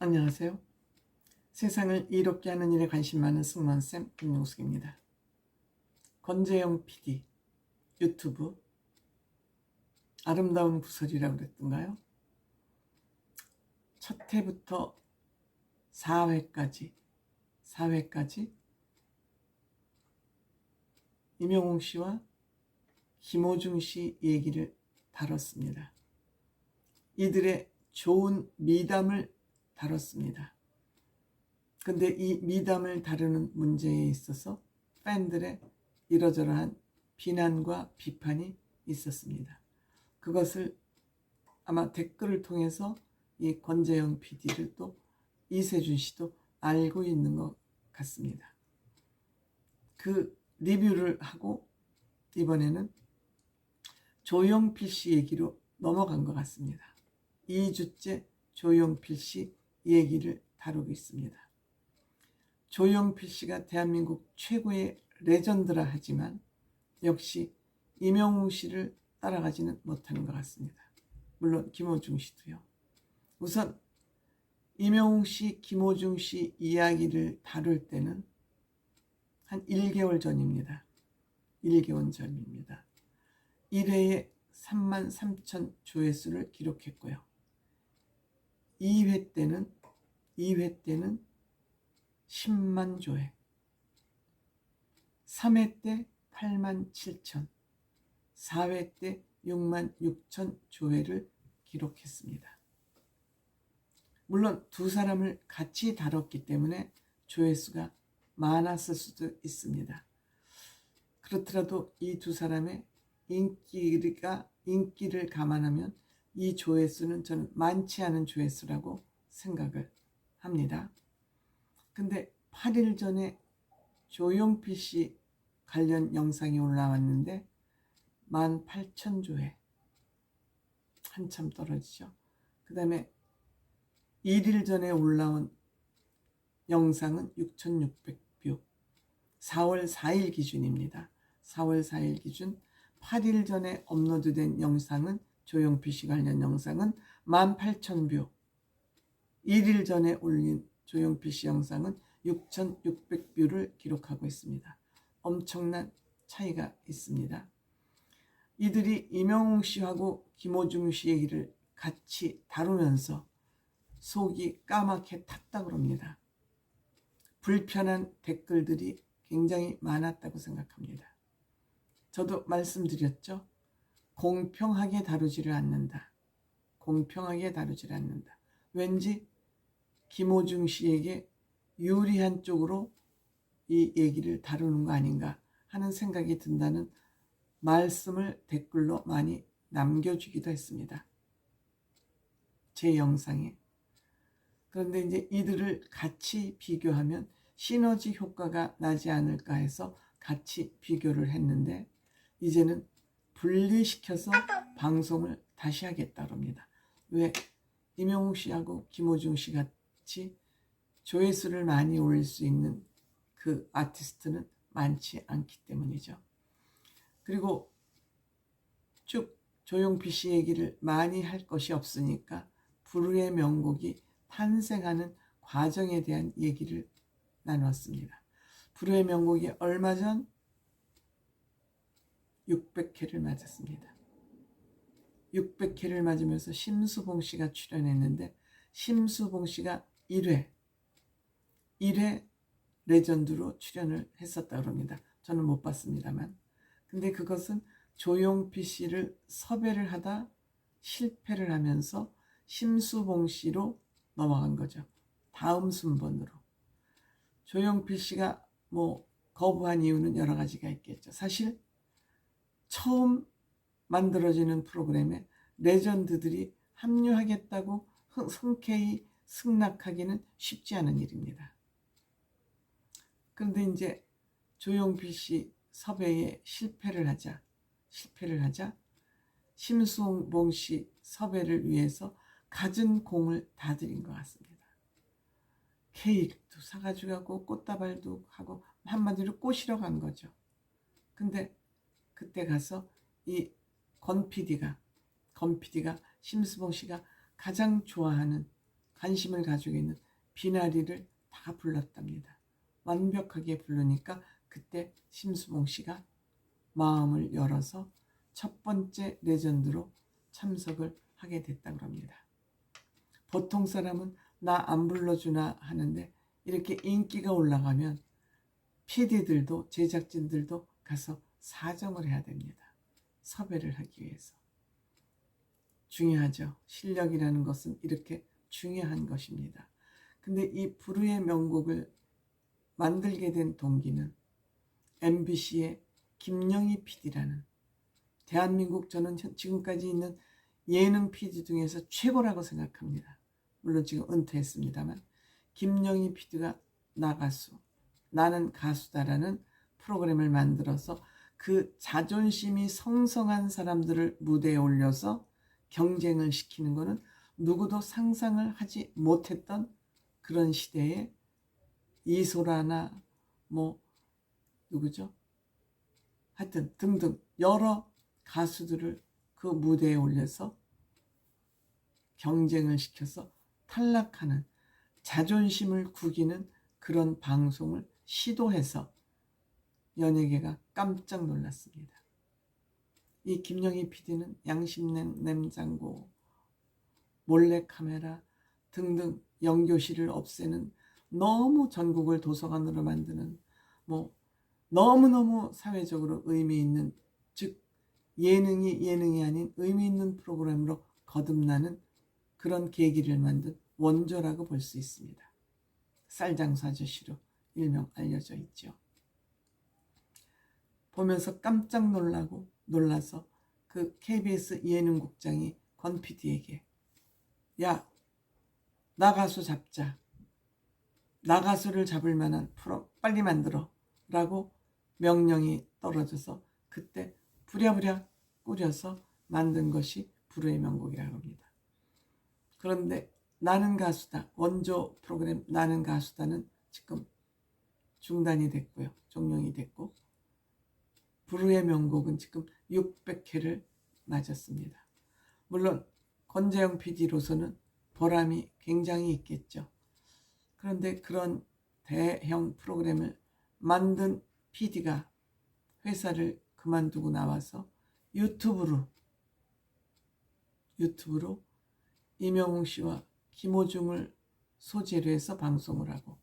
안녕하세요. 세상을 이롭게 하는 일에 관심 많은 승무원쌤 김용숙입니다. 권재영 PD 유튜브 아름다운 구설이라고 그랬던가요? 첫 회부터 4회까지 임영웅 씨와 김호중 씨 얘기를 다뤘습니다. 이들의 좋은 미담을 다뤘습니다. 근데 이 미담을 다루는 문제에 있어서 팬들의 이러저러한 비난과 비판이 있었습니다. 그것을 아마 댓글을 통해서 이 권재영 PD를 또 이세준 씨도 알고 있는 것 같습니다. 그 리뷰를 하고 이번에는 조용필 씨 얘기로 넘어간 것 같습니다. 2주째 조용필 씨 얘기를 다루고 있습니다. 조용필 씨가 대한민국 최고의 레전드라 하지만 역시 임영웅 씨를 따라가지는 못하는 것 같습니다. 물론 김호중 씨도요. 우선 임영웅 씨, 김호중 씨 이야기를 다룰 때는 한 1개월 전입니다. 1개월 전입니다. 1회에 33,000 조회수를 기록했고요. 2회 때는 10만 조회, 3회 때 87,000, 4회 때 66,000 조회를 기록했습니다. 물론 두 사람을 같이 다뤘기 때문에 조회수가 많았을 수도 있습니다. 그렇더라도 이 두 사람의 인기를 감안하면 이 조회수는 저는 많지 않은 조회수라고 생각을 합니다. 근데 8일 전에 조용필 씨 관련 영상이 올라왔는데 18,000조회, 한참 떨어지죠. 그 다음에 1일 전에 올라온 영상은 6,600뷰, 4월 4일 기준입니다. 4월 4일 기준 8일 전에 업로드된 영상은 조용필 씨 관련 영상은 18,000뷰, 1일 전에 올린 조용필 씨 영상은 6,600뷰를 기록하고 있습니다. 엄청난 차이가 있습니다. 이들이 임영웅 씨하고 김호중 씨 얘기를 같이 다루면서 속이 까맣게 탔다고 합니다. 불편한 댓글들이 굉장히 많았다고 생각합니다. 저도 말씀드렸죠. 공평하게 다루지를 않는다. 공평하게 다루지를 않는다. 왠지 김호중 씨에게 유리한 쪽으로 이 얘기를 다루는 거 아닌가 하는 생각이 든다는 말씀을 댓글로 많이 남겨주기도 했습니다. 제 영상에. 그런데 이제 이들을 같이 비교하면 시너지 효과가 나지 않을까 해서 같이 비교를 했는데 이제는 분리시켜서 방송을 다시 하겠다고 합니다. 왜? 임영웅 씨하고 김호중 씨 같이 조회수를 많이 올릴 수 있는 그 아티스트는 많지 않기 때문이죠. 그리고 쭉 조용필 씨 얘기를 많이 할 것이 없으니까 불후의 명곡이 탄생하는 과정에 대한 얘기를 나눴습니다. 불후의 명곡이 얼마 전 600회를 맞았습니다. 600회를 맞으면서 심수봉 씨가 출연했는데 심수봉 씨가 1회 레전드로 출연을 했었다고 합니다. 저는 못 봤습니다만. 근데 그것은 조용필 씨를 섭외를 하다 실패를 하면서 심수봉 씨로 넘어간 거죠. 다음 순번으로. 조용필 씨가 거부한 이유는 여러 가지가 있겠죠. 사실 처음 만들어지는 프로그램에 레전드들이 합류하겠다고 흔쾌히 승낙하기는 쉽지 않은 일입니다. 그런데 이제 조용필 씨 섭외에 실패를 하자 심수봉 씨 섭외를 위해서 갖은 공을 다 들인 것 같습니다. 케이크도 사가지고 가고 꽃다발도 하고 한마디로 꼬시러 간 거죠. 근데 그때 가서 이 권 PD가 심수봉 씨가 가장 좋아하는 관심을 가지고 있는 비나리를 다 불렀답니다. 완벽하게 부르니까 그때 심수봉 씨가 마음을 열어서 첫 번째 레전드로 참석을 하게 됐다고 합니다. 보통 사람은 나 안 불러주나 하는데 이렇게 인기가 올라가면 PD들도 제작진들도 가서 사정을 해야 됩니다. 섭외를 하기 위해서. 중요하죠. 실력이라는 것은 이렇게 중요한 것입니다. 근데 이 불후의 명곡을 만들게 된 동기는 MBC의 김영희 PD라는 대한민국 저는 지금까지 있는 예능 PD 중에서 최고라고 생각합니다. 물론 지금 은퇴했습니다만 김영희 PD가 나 가수, 나는 가수다라는 프로그램을 만들어서 그 자존심이 성성한 사람들을 무대에 올려서 경쟁을 시키는 것은 누구도 상상을 하지 못했던 그런 시대에 이소라나 뭐 누구죠? 하여튼 등등 여러 가수들을 그 무대에 올려서 경쟁을 시켜서 탈락하는 자존심을 구기는 그런 방송을 시도해서 연예계가 깜짝 놀랐습니다. 이 김영희 PD는 양심 냉장고, 몰래카메라 등등 영교실을 없애는 너무 전국을 도서관으로 만드는 뭐 너무너무 사회적으로 의미 있는 즉 예능이 아닌 의미 있는 프로그램으로 거듭나는 그런 계기를 만든 원조라고 볼 수 있습니다. 쌀장수 아저씨로 일명 알려져 있죠. 보면서 깜짝 놀라서 그 KBS 예능국장이 권 PD에게 야, 나 가수 잡자. 나 가수를 잡을 만한 프로 빨리 만들어 라고 명령이 떨어져서 그때 부랴부랴 꾸려서 만든 것이 불후의 명곡이라고 합니다. 그런데 나는 가수다, 원조 프로그램 나는 가수다는 지금 중단이 됐고요. 종영이 됐고 불후의 명곡은 지금 600회를 맞았습니다. 물론 권재영 PD로서는 보람이 굉장히 있겠죠. 그런데 그런 대형 프로그램을 만든 PD가 회사를 그만두고 나와서 유튜브로 이명웅 씨와 김호중을 소재로 해서 방송을 하고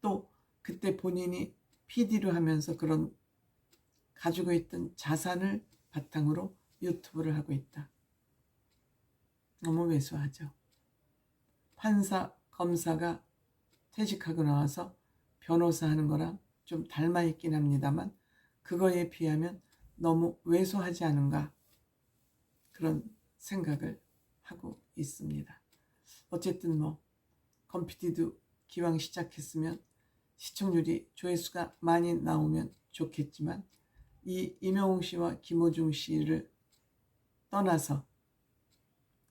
또 그때 본인이 PD로 하면서 그런 가지고 있던 자산을 바탕으로 유튜브를 하고 있다. 너무 왜소하죠. 판사, 검사가 퇴직하고 나와서 변호사 하는 거랑 좀 닮아 있긴 합니다만 그거에 비하면 너무 왜소하지 않은가 그런 생각을 하고 있습니다. 어쨌든 뭐 컴피티도 기왕 시작했으면 시청률이 조회수가 많이 나오면 좋겠지만 이 이명웅 씨와 김호중 씨를 떠나서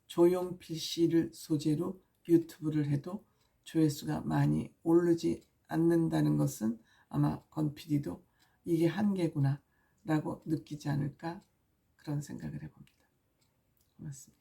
조용필 씨를 소재로 유튜브를 해도 조회수가 많이 오르지 않는다는 것은 아마 권 PD도 이게 한계구나 라고 느끼지 않을까 그런 생각을 해봅니다. 고맙습니다.